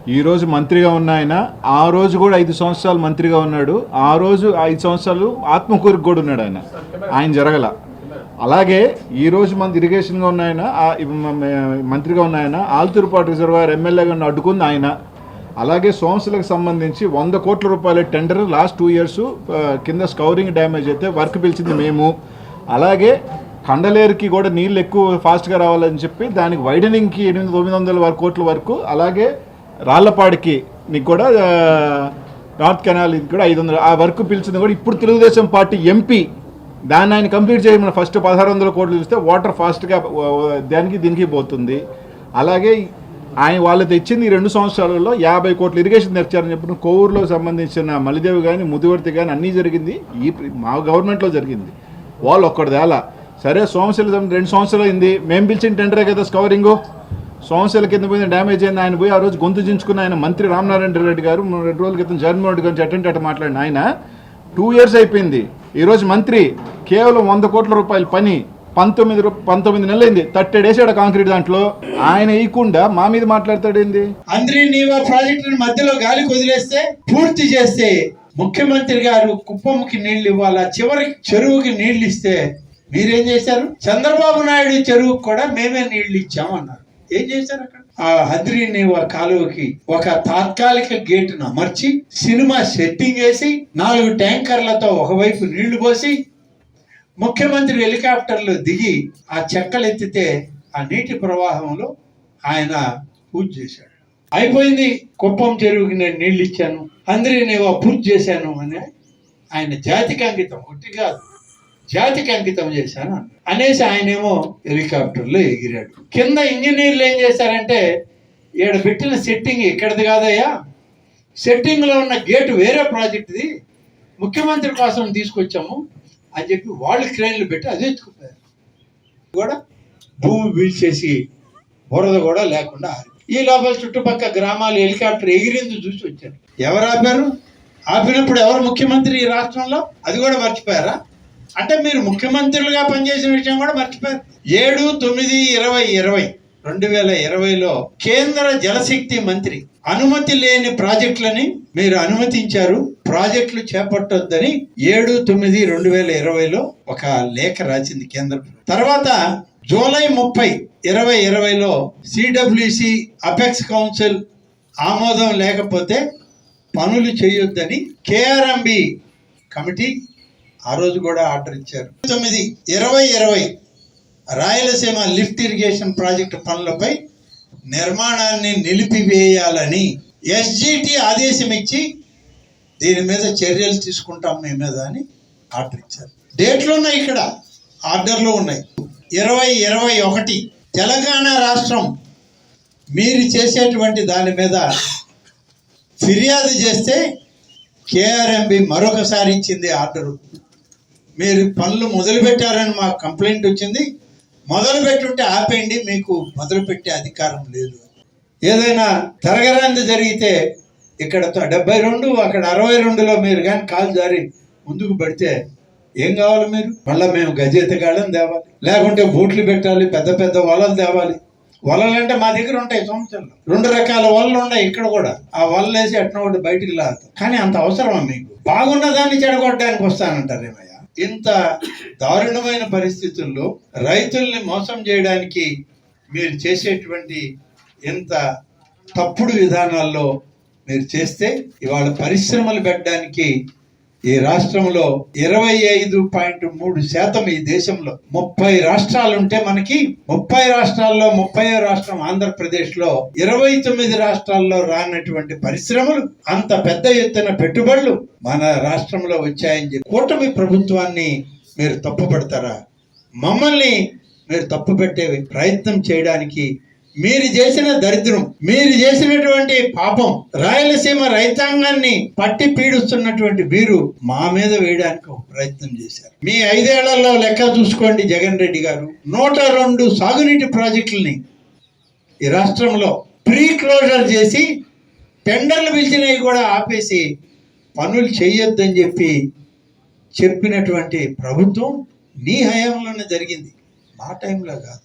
ఈరోజు మంత్రిగా ఉన్న ఆయన ఆ రోజు కూడా 5 సంవత్సరాలు మంత్రిగా ఉన్నాడు. ఆ రోజు 5 సంవత్సరాలు ఆత్మకూరుకు కూడా ఉన్నాడు ఆయన జరగల. అలాగే ఈరోజు మన ఇరిగేషన్గా ఉన్న ఆయన మంత్రిగా ఉన్న ఆయన ఆల్తూరుపాటు రిజర్వాయర్ ఎమ్మెల్యేగా అడ్డుకుంది ఆయన. అలాగే సోమశిలకు సంబంధించి 100 కోట్ల రూపాయల టెండర్ లాస్ట్ 2 years కింద స్కౌరింగ్ డ్యామేజ్ అయితే వర్క్ పిలిచింది మేము. అలాగే కండలేరుకి కూడా నీళ్ళు ఎక్కువ ఫాస్ట్గా రావాలని చెప్పి దానికి వైడనింగ్కి 800-900 కోట్ల వరకు, అలాగే రాళ్లపాడికి నీకు కూడా నార్త్ కెనాల్ ఇది కూడా 500 ఆ వర్క్ పిలిచింది కూడా ఇప్పుడు తెలుగుదేశం పార్టీ ఎంపీ. దాన్ని ఆయన కంప్లీట్ చేయమని ఫస్ట్ 1600 కోట్లు చూస్తే వాటర్ ఫాస్ట్గా దీనికి పోతుంది. అలాగే ఆయన వాళ్ళు తెచ్చింది ఈ 2 సంవత్సరాలలో 50 కోట్ల ఇరిగేషన్ తెచ్చారని చెప్పిన కోవూరులో సంబంధించిన మలిదేవి కానీ ముదివర్తి కానీ అన్నీ జరిగింది మా గవర్నమెంట్లో జరిగింది. వాళ్ళు ఒక్కటి తేలా. సరే సోమశిల 2 సంవత్సరాలు అయింది, మేము పిలిచిన టెండరే కదా స్కవరింగు. సోమశిల కింద పోయిన డ్యామేజ్ అయింది, ఆయన పోయి ఆ రోజు గొంతు చించుకున్న ఆయన మంత్రి రామనారాయణ రెడ్డి గారు 2 రోజుల క్రితం జగన్మోహన్ రెడ్డి గురించి అటెంట్ మాట్లాడిన ఆయన 2 years అయిపోయింది. ఈరోజు మంత్రి కేవలం 100 కోట్ల రూపాయల పని 19 నెలలు అయింది, 30 days కాంక్రీట్ దాంట్లో ఆయన వేయకుండా మా మీద మాట్లాడతాడేంది? అంద్రి నీవా ప్రాజెక్టుని మధ్యలో గాలికి వదిలేస్తే పూర్తి చేస్తే ముఖ్యమంత్రి గారు కుప్పంకి నీళ్లు ఇవ్వాలా, చివరికి చెరువుకి నీళ్లు ఇస్తే మీరేం చేశారు? చంద్రబాబు నాయుడు చెరువుకు కూడా మేమే నీళ్లు ఇచ్చామన్నారు. ఏం చేశారు అక్కడ? ఆ హద్రి నీవా కాలువకి ఒక తాత్కాలిక గేటును అమర్చి సినిమా సెట్టింగ్ వేసి 4 ట్యాంకర్లతో ఒకవైపు నీళ్లు పోసి ముఖ్యమంత్రి హెలికాప్టర్లో దిగి ఆ చెక్కలు ఎత్తితే ఆ నీటి ప్రవాహంలో ఆయన పూజ చేశాడు. అయిపోయింది, కుప్పం చెరువుకి నేను నీళ్లు ఇచ్చాను, అందరి నేను పూజ చేశాను అని ఆయన జాతికి అంకితం, ఒట్టి కాదు జాతికి అంకితం చేశాను అనేసి ఆయనేమో హెలికాప్టర్లో ఎగిరాడు. కింద ఇంజనీర్లు ఏం చేశారంటే ఈడ పెట్టిన సెట్టింగ్ ఇక్కడిది కాదయ్యా, సెట్టింగ్లో ఉన్న గేటు వేరే ప్రాజెక్టుది, ముఖ్యమంత్రి కోసం తీసుకొచ్చాము అని చెప్పి వాళ్ళు క్రేన్లు పెట్టి అది ఎత్తుకుపోయారు. కూడా భూమి వీల్చేసి బురద కూడా లేకుండా ఈ లోపల చుట్టుపక్కల గ్రామాలు హెలికాప్టర్ ఎగిరింది చూసి వచ్చారు. ఎవరు ఆపారు? ఆపినప్పుడు ఎవరు ముఖ్యమంత్రి ఈ రాష్ట్రంలో? అది కూడా మర్చిపోయారా? అంటే మీరు ముఖ్యమంత్రులుగా పనిచేసిన విషయం కూడా మర్చిపోయారు. 2020లో కేంద్ర జలశక్తి మంత్రి అనుమతి లేని ప్రాజెక్టులని మీరు అనుమతించారు, ప్రాజెక్టులు చేపట్టొద్దని 7/9/2020లో ఒక లేఖ రాసింది కేంద్రం. తర్వాత జూలై 30, 2020లో సిడబ్ల్యూసి అపెక్స్ కౌన్సిల్ ఆమోదం లేకపోతే పనులు చేయొద్దని కేఆర్ఎంబి కమిటీ ఆ రోజు కూడా ఆర్డర్ ఇచ్చారు. 9/2020 రాయలసీమ లిఫ్ట్ ఇరిగేషన్ ప్రాజెక్టు పనులపై నిర్మాణాన్ని నిలిపివేయాలని ఎస్జిటి ఆదేశం ఇచ్చి దీని మీద చర్యలు తీసుకుంటాం మీ మీద అని ఆర్డర్ ఇచ్చారు. డేట్లు ఉన్నాయి ఇక్కడ, ఆర్డర్లు ఉన్నాయి. 2021 తెలంగాణ రాష్ట్రం మీరు చేసేటువంటి దాని మీద ఫిర్యాదు చేస్తే కేఆర్ఎంబి మరొకసారి ఇచ్చింది ఆర్డరు. మీరు పనులు మొదలుపెట్టారని మాకు కంప్లైంట్ వచ్చింది, మొదలుపెట్టుంటే ఆపేయండి, మీకు మొదలుపెట్టే అధికారం లేదు. ఏదైనా తరగరాంది జరిగితే ఇక్కడ 72 అక్కడ 62లో మీరు కానీ కాలు జారి ముందుకు పడితే ఏం కావాలి? మీరు మళ్ళీ మేము గజెత్తగాళ్ళం తేవాలి, లేకుంటే బూట్లు పెట్టాలి, పెద్ద పెద్ద వలలు తేవాలి. వలలు అంటే మా దగ్గర ఉంటాయి సంవత్సరంలో 2 రకాల వలలు ఉన్నాయి ఇక్కడ కూడా. ఆ వలలు వేసి ఎట్లా ఒకటి బయటికి లాగుతాం. కానీ అంత అవసరమా మీకు? బాగున్న దాన్ని చెడగొట్టడానికి వస్తానంటారు ఏమయ్యా? ఇంత దారుణమైన పరిస్థితుల్లో రైతుల్ని మోసం చేయడానికి మీరు చేసేటువంటి ఇంత తప్పుడు విధానాల్లో మీరు చేస్తే ఇవాళ పరిశ్రమలు పెట్టడానికి ఈ రాష్ట్రంలో 25.3% ఈ దేశంలో 30 రాష్ట్రాలు ఉంటే మనకి 30 రాష్ట్రాల్లో 30వ రాష్ట్రం ఆంధ్రప్రదేశ్లో 29 రాష్ట్రాల్లో రానటువంటి పరిశ్రమలు, అంత పెద్ద ఎత్తున పెట్టుబడులు మన రాష్ట్రంలో వచ్చాయని చెప్పి కూటమి ప్రభుత్వాన్ని మీరు తప్పుపడతారా? మమ్మల్ని మీరు తప్పు పెట్టే ప్రయత్నం చేయడానికి మీరు చేసిన దరిద్రం, మీరు చేసినటువంటి పాపం, రాయలసీమ రైతాంగాన్ని పట్టి పీడిస్తున్నటువంటి మీరు మా మీద వేయడానికి ఒక ప్రయత్నం చేశారు. మీ 5 ఏళ్లలో లెక్క చూసుకోండి జగన్ రెడ్డి గారు, 102 సాగునీటి ప్రాజెక్టులని ఈ రాష్ట్రంలో ప్రీ క్లోజర్ చేసి టెండర్లు పిలిచినవి కూడా ఆపేసి పనులు చేయొద్దని చెప్పినటువంటి ప్రభుత్వం నీ హయాంలోనే జరిగింది, మా టైంలో కాదు.